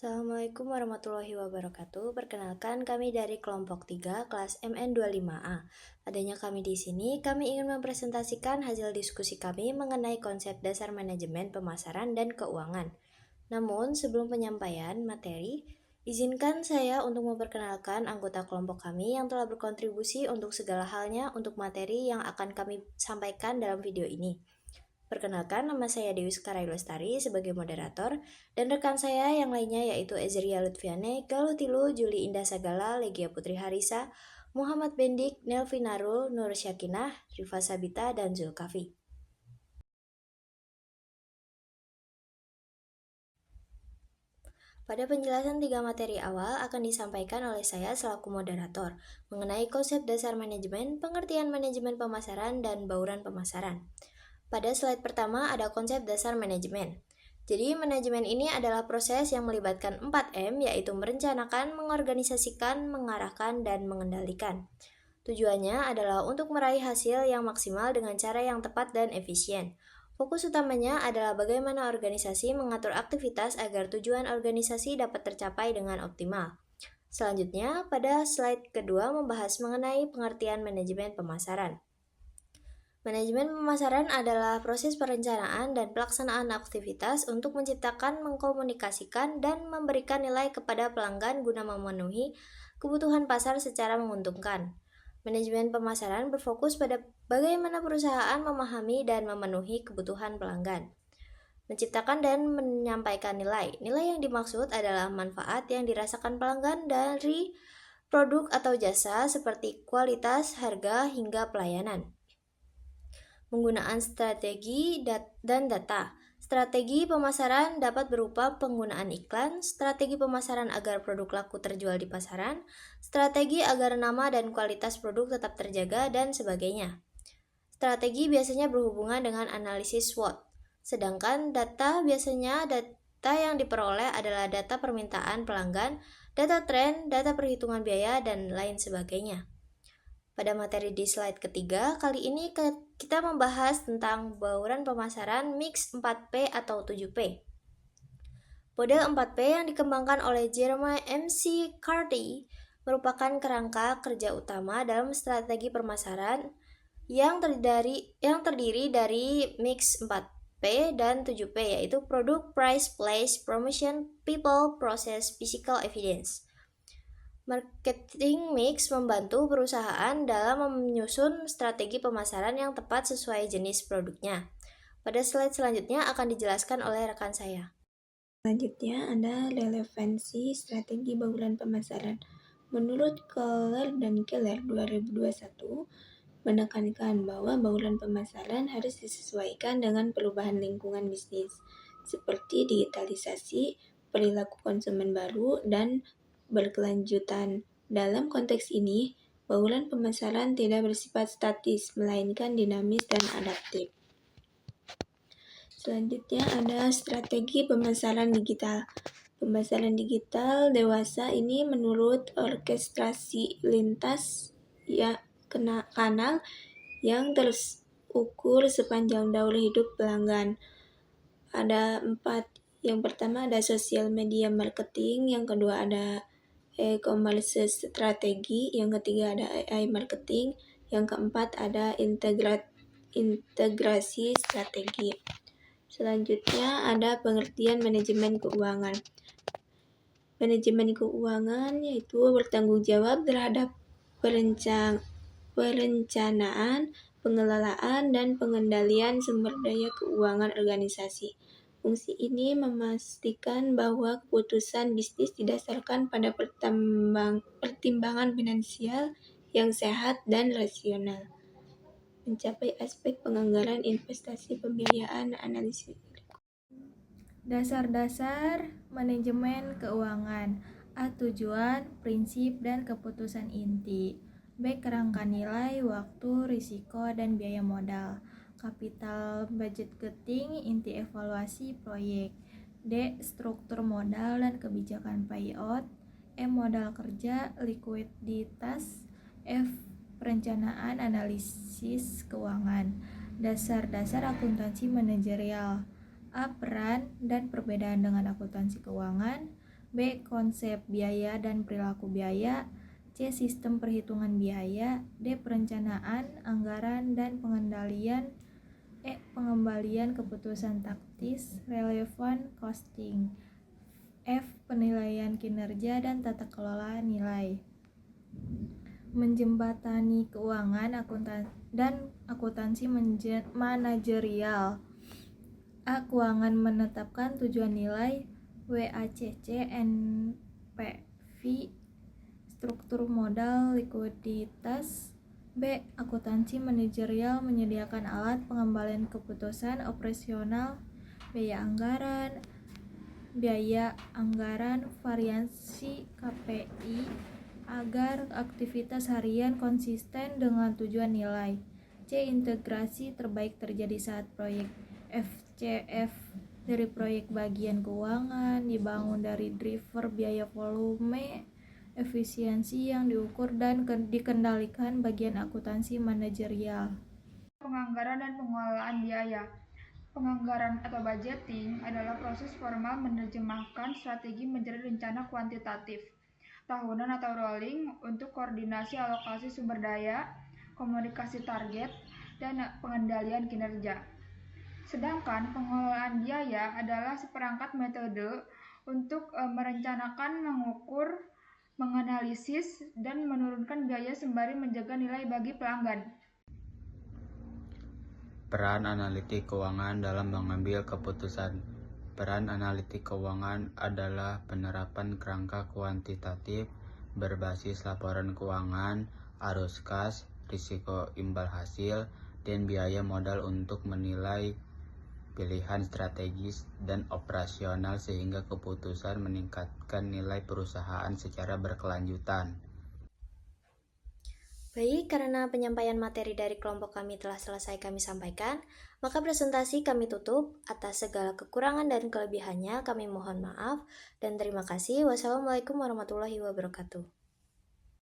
Assalamualaikum warahmatullahi wabarakatuh. Perkenalkan kami dari kelompok 3 kelas MN25A. Adanya kami di sini, kami ingin mempresentasikan hasil diskusi kami mengenai konsep dasar manajemen pemasaran dan keuangan. Namun, sebelum penyampaian materi, izinkan saya untuk memperkenalkan anggota kelompok kami yang telah berkontribusi untuk segala halnya untuk materi yang akan kami sampaikan dalam video ini. Perkenalkan, nama saya Dewi Sekarai Lestari sebagai moderator, dan rekan saya yang lainnya yaitu Ezria Lutfiane, Galutilu, Juli Indah Sagala, Legia Putri Harisa, Muhammad Bendik, Nelvi Narul, Nur Syakinah, Rifa Sabita, dan Zulkafi. Pada penjelasan 3 materi awal akan disampaikan oleh saya selaku moderator mengenai konsep dasar manajemen, pengertian manajemen pemasaran, dan bauran pemasaran. Pada slide pertama ada konsep dasar manajemen. Jadi manajemen ini adalah proses yang melibatkan 4M, yaitu merencanakan, mengorganisasikan, mengarahkan, dan mengendalikan. Tujuannya adalah untuk meraih hasil yang maksimal dengan cara yang tepat dan efisien. Fokus utamanya adalah bagaimana organisasi mengatur aktivitas agar tujuan organisasi dapat tercapai dengan optimal. Selanjutnya, pada slide kedua membahas mengenai pengertian manajemen pemasaran. Manajemen pemasaran adalah proses perencanaan dan pelaksanaan aktivitas untuk menciptakan, mengkomunikasikan, dan memberikan nilai kepada pelanggan guna memenuhi kebutuhan pasar secara menguntungkan. Manajemen pemasaran berfokus pada bagaimana perusahaan memahami dan memenuhi kebutuhan pelanggan, menciptakan dan menyampaikan nilai. Nilai yang dimaksud adalah manfaat yang dirasakan pelanggan dari produk atau jasa seperti kualitas, harga, hingga pelayanan. Penggunaan strategi dan data. Strategi pemasaran dapat berupa penggunaan iklan, strategi pemasaran agar produk laku terjual di pasaran, strategi agar nama dan kualitas produk tetap terjaga, dan sebagainya. Strategi biasanya berhubungan dengan analisis SWOT, sedangkan data biasanya data yang diperoleh adalah data permintaan pelanggan, data tren, data perhitungan biaya, dan lain sebagainya. Pada materi di slide ketiga, kali ini kita membahas tentang bauran pemasaran mix 4P atau 7P. Model 4P yang dikembangkan oleh Jeremiah McCarthy merupakan kerangka kerja utama dalam strategi pemasaran yang terdiri dari mix 4P dan 7P, yaitu Product, Price, Place, Promotion, People, Process, Physical Evidence. Marketing mix membantu perusahaan dalam menyusun strategi pemasaran yang tepat sesuai jenis produknya. Pada slide selanjutnya akan dijelaskan oleh rekan saya. Selanjutnya ada relevansi strategi bauran pemasaran. Menurut Keller dan Keller 2021, menekankan bahwa bauran pemasaran harus disesuaikan dengan perubahan lingkungan bisnis, seperti digitalisasi, perilaku konsumen baru, dan berkelanjutan. Dalam konteks ini, bauran pemasaran tidak bersifat statis, melainkan dinamis dan adaptif. Selanjutnya ada strategi pemasaran digital. Pemasaran digital dewasa ini menurut orkestrasi lintas kanal yang terukur sepanjang daur hidup pelanggan. Ada 4. Yang pertama ada social media marketing, yang kedua ada e-commerce strategi, yang ketiga ada AI marketing, yang keempat ada integrasi strategi. Selanjutnya ada pengertian manajemen keuangan. Manajemen keuangan yaitu bertanggung jawab terhadap perencanaan, pengelolaan, dan pengendalian sumber daya keuangan organisasi. Fungsi ini memastikan bahwa keputusan bisnis didasarkan pada pertimbangan finansial yang sehat dan rasional. Mencapai aspek penganggaran, investasi, pembiayaan, analisis. Dasar-dasar manajemen keuangan. A. Tujuan, prinsip, dan keputusan inti. B. Kerangka nilai, waktu, risiko, dan biaya modal. Kapital budgeting, inti evaluasi proyek. D. Struktur modal dan kebijakan payout. E. Modal kerja, likuiditas. F. Perencanaan analisis keuangan. Dasar-dasar akuntansi manajerial. A. Peran dan perbedaan dengan akuntansi keuangan. B. Konsep biaya dan perilaku biaya. C. Sistem perhitungan biaya. D. Perencanaan, anggaran, dan pengendalian. E. Pengembalian keputusan taktis, relevan costing. F. Penilaian kinerja dan tata kelola nilai. Menjembatani keuangan dan akuntansi manajerial. A. Keuangan menetapkan tujuan nilai WACC, NPV, struktur modal, likuiditas. B. Akuntansi manajerial menyediakan alat pengembalian keputusan operasional, biaya anggaran, variansi KPI agar aktivitas harian konsisten dengan tujuan nilai. C. Integrasi terbaik terjadi saat proyek FCF dari proyek bagian keuangan dibangun dari driver biaya volume, efisiensi yang diukur dan dikendalikan bagian akuntansi manajerial. Penganggaran dan pengelolaan biaya. Penganggaran atau budgeting adalah proses formal menerjemahkan strategi menjadi rencana kuantitatif, tahunan atau rolling untuk koordinasi alokasi sumber daya, komunikasi target, dan pengendalian kinerja. Sedangkan pengelolaan biaya adalah seperangkat metode untuk merencanakan, mengukur, menganalisis, dan menurunkan biaya sembari menjaga nilai bagi pelanggan. Peran analitik keuangan dalam mengambil keputusan. Peran analitik keuangan adalah penerapan kerangka kuantitatif berbasis laporan keuangan, arus kas, risiko imbal hasil, dan biaya modal untuk menilai pilihan strategis dan operasional sehingga keputusan meningkatkan nilai perusahaan secara berkelanjutan. Baik, karena penyampaian materi dari kelompok kami telah selesai kami sampaikan, maka presentasi kami tutup. Atas segala kekurangan dan kelebihannya kami mohon maaf dan terima kasih. Wassalamualaikum warahmatullahi wabarakatuh.